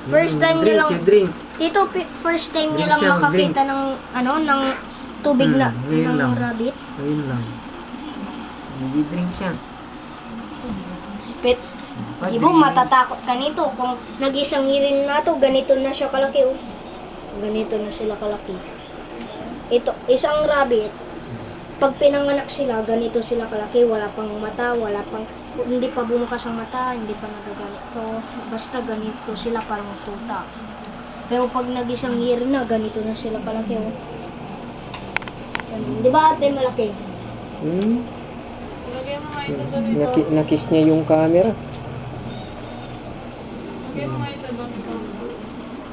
First time niya lang. Drink. Ito, first time niya lang Drink siya, makakita ng, ano, ng tubig na, ngayon ng lang. rabbit. Ayun lang. Nag-drink siya. Pet, di mo matatakot ka nito. Kung nag-isang ngirin na to, ganito na siya kalaki, oh. Ganito na sila kalaki. Ito, isang rabbit, pag pinanganak sila, ganito sila kalaki. Wala pang mata, hindi pa bumukas ang mata, hindi pa nagaganito. Basta ganito sila, parang tuta. Pero pag nag-isang year na, ganito na sila kalaki, oh. Di ba ate, malaki? Lagyan mo nga ito doon ito. Nakiss niya yung camera. Lagyan mo nga ito doon ito.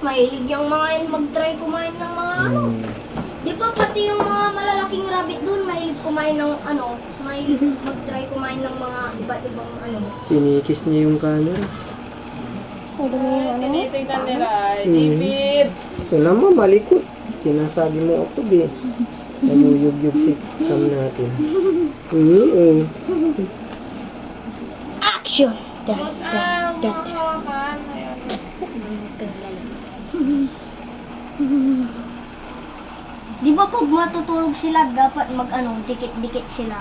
Mahilig yung mga yun mag-try kumain ng mga ano. Di ba pati yung mga malalaking rabbit doon, mahilig kumain ng ano, mahilig mag-try kumain ng mga iba't ibang ano. Kinikiss niya yung camera. Ano yung ano? Tinitignan nila ay David. Ito naman, malikot. Sinasabi mo ako, be. Nayuyug-yug si cam natin. Action! Hawakan. Ayan. Di ba pag matutulog sila, dapat mag-ano, dikit-dikit sila.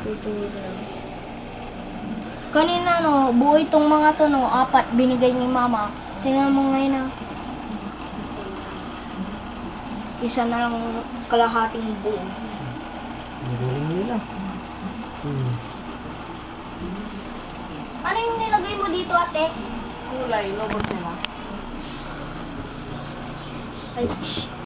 Tutulog lang. Kanina no, buo itong mga to no, 4 binigay ni mama. Tingnan mo ngayon na. Isa na lang kalahating buo. Magaling nila. Ano yung nilagay mo dito, ate? Kulay, lobot nila. Ay,